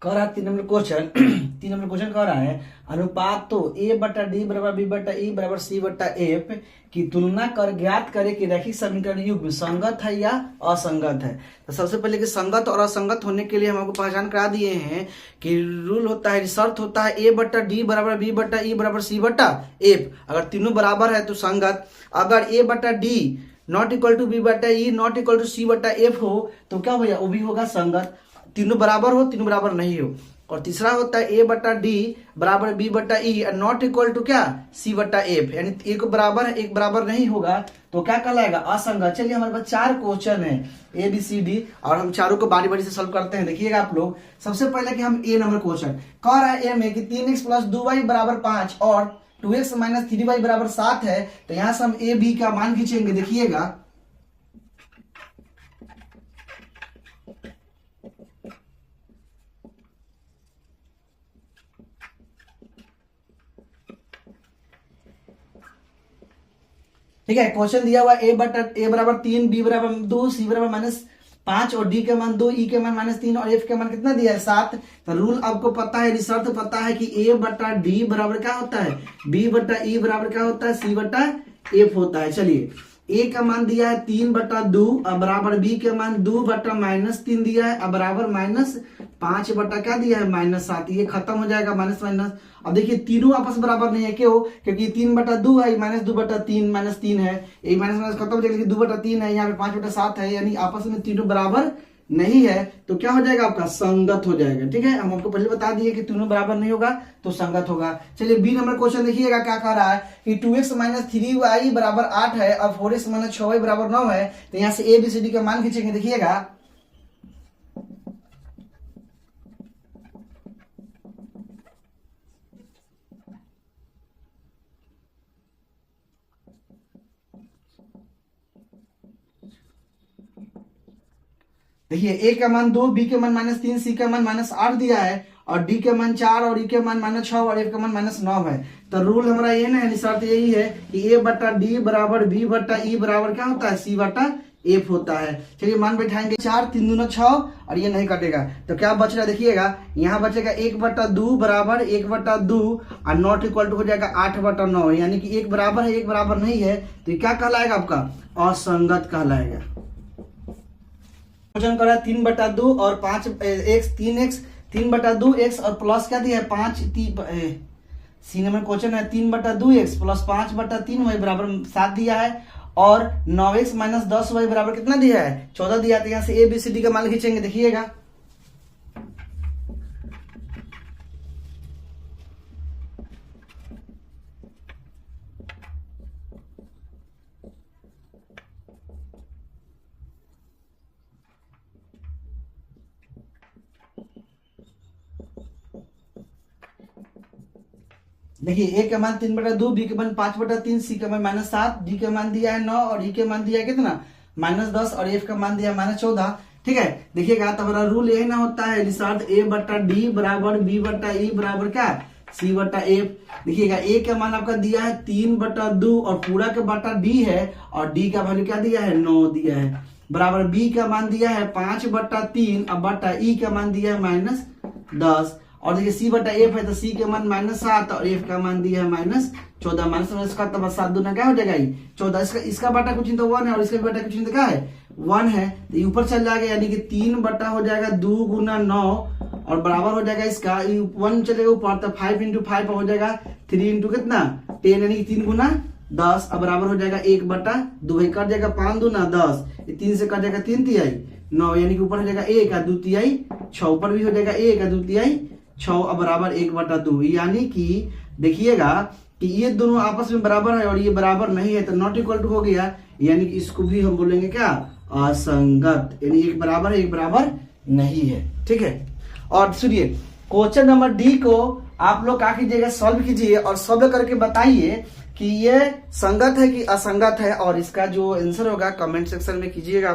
कह रहा है 3 नंबर क्वेश्चन 3 नंबर क्वेश्चन कह रहा है अनुपात तो ए बटा डी बराबर बी बटा ई बराबर सी बटा एफ की तुलना कर ज्ञात करे कि रैखिक समीकरण युग्म संगत है या असंगत है। तो सबसे पहले कि संगत और असंगत होने के लिए हम आपको पहचान करा दिए हैं कि रूल होता है, शर्त होता है ए बटा डी बराबर बी बटा ई बराबर सी बटा एफ। अगर तीनों बराबर है तो संगत, अगर ए बटा d not equal to b बटा e not equal to c बटा एफ हो तो क्या हो जाए, वो भी होगा संगत। तीनों बराबर हो, तीनों बराबर नहीं हो। और तीसरा होता है ए बटा डी बराबर बी बटा ई नॉट इक्वल टू क्या, सी बटा एफ, यानी एक बराबर है एक बराबर नहीं होगा तो क्या कहलाएगा, असंगत। चलिए हमारे पास 4 क्वेश्चन है ए बी सी डी और हम चारों को बारी बारी से सॉल्व करते हैं। देखिएगा आप लोग, सबसे पहले कि हम ए नंबर क्वेश्चन कह रहा है ए में कि 3x प्लस 2y बराबर 5 और 2x माइनस 3y बराबर 7 है। तो यहां से हम ए बी का मान खींचेंगे। देखिएगा ठीक है, क्वेश्चन दिया हुआ ए बराबर 3 बी बराबर 2 सी बराबर -5 और डी के मान 2 ई के मान -3 और एफ के मान कितना दिया है 7। तो रूल आपको पता है, शर्त पता है कि ए बटा डी बराबर क्या होता है, बी बटा ई बराबर क्या होता है, सी बटा एफ होता है। चलिए ए का मान दिया है 3 बटा 2 और बराबर बी के मान 2 बटा -3 दिया है और बराबर -5 बटा क्या दिया है -7। ये खत्म हो जाएगा माइनस माइनस। अब देखिए तीनों आपस में बराबर नहीं है, क्यों, क्योंकि 3 बटा 2 है -2 बटा 3 -3 है, ये माइनस माइनस खत्म हो जाएगा। 2 बटा 3 है, यहाँ पे 5 बटा 7 है, यानी आपस में तीनों बराबर नहीं है तो क्या हो जाएगा आपका, संगत हो जाएगा। ठीक है, हम आपको पहले बता दिए कि तीनों बराबर नहीं होगा तो संगत होगा। चलिए बी नंबर क्वेश्चन देखिएगा क्या कह रहा है कि 2x माइनस 3y बराबर 8 है और 4x माइनस 6y बराबर 9 है। तो यहाँ से ए बी सी डी का मान खींचेंगे। देखिएगा देखिए ए का मान 2 बी के मान -3 सी का मान -8 दिया है और डी के मान 4 और ई के मान -6 और एफ का मान -9 है। तो रूल हमारा ये ना है, शर्त यही है कि ए बटा डी बराबर बी बटा ई बराबर क्या होता है, सी बटा एफ होता है। चलिए मान बैठाएंगे 4 3 दूना 6 और ये नहीं कटेगा तो क्या बच रहा है, देखिएगा यहाँ बचेगा 1 बटा 2 बराबर 1 बटा 2 और नॉट इक्वल टू हो जाएगा 8 बटा 9, यानी कि एक बराबर है एक बराबर नहीं है तो क्या कहलाएगा आपका, असंगत कहलाएगा। क्वेश्चन करा 3 बटा 2 और 5 x 3x 3 बटा 2 x और प्लस क्या दिया है 5 सी नंबर क्वेश्चन है 3 बटा 2 x प्लस 5 बटा 3 y बराबर 7 दिया है और 9x माइनस 10 y बराबर कितना दिया है 14 दिया है। तो यहाँ से ए बी सी डी का मान खींचेंगे। देखिएगा देखिए ए का मान 3 बटा 2 बी के मान 5 बटा 3 सी का मान -7 डी का मान दिया है 9 और ई के मान दिया है कितना -10 और एफ का मान दिया है -14। ठीक है, देखिएगा तो हमारा रूल यही ना होता है, शर्त ए बटा डी बराबर बी बटा ई बराबर क्या, सी बटा एफ। देखिएगा ए का मान आपका दिया है 3 बटा 2 और पूरा का बटा डी है और डी का वैल्यू क्या दिया है 9 दिया है, बराबर बी का मान दिया है 5 बटा 3 और बटा ई का मान दिया है -10 और देखिए सी बटा एफ है तो सी के मान -7 और एफ का मान दिया है -14 माइनस का तब 7 दूना क्या हो जाएगा 14। इसका बटा कुछ नहीं तो 1 है और इसका बटा कुछ नहीं तो क्या है 1 है, तो ये ऊपर चल जाएगा यानी कि 3 बटा हो जाएगा 2 गुना 9 और बराबर हो जाएगा इसका 1 चलेगा ऊपर तो 5 इंटू 5 हो जाएगा 3 इंटू कितना 10 यानी कि 3 गुना 10 अब बराबर हो जाएगा 1 बटा 2 कट जाएगा 5 दूना 10, 3 से कट जाएगा 3 तिहाई 9 यानी कि ऊपर हो जाएगा 1 और 2 तिहाई 6, ऊपर भी हो जाएगा 1 और 2 तिहाई 6 अब बराबर 1 बटा 2, यानी कि देखिएगा कि ये दोनों आपस में बराबर है और ये बराबर नहीं है तो नॉट इक्वल टू हो गया, यानी कि इसको भी हम बोलेंगे क्या, असंगत, यानी एक बराबर है एक बराबर नहीं है। ठीक है, और सुनिए क्वेश्चन नंबर डी को आप लोग क्या कीजिएगा, सॉल्व कीजिए और सॉल्व करके बताइए कि ये संगत है कि असंगत है और इसका जो आंसर होगा कमेंट सेक्शन में कीजिएगा।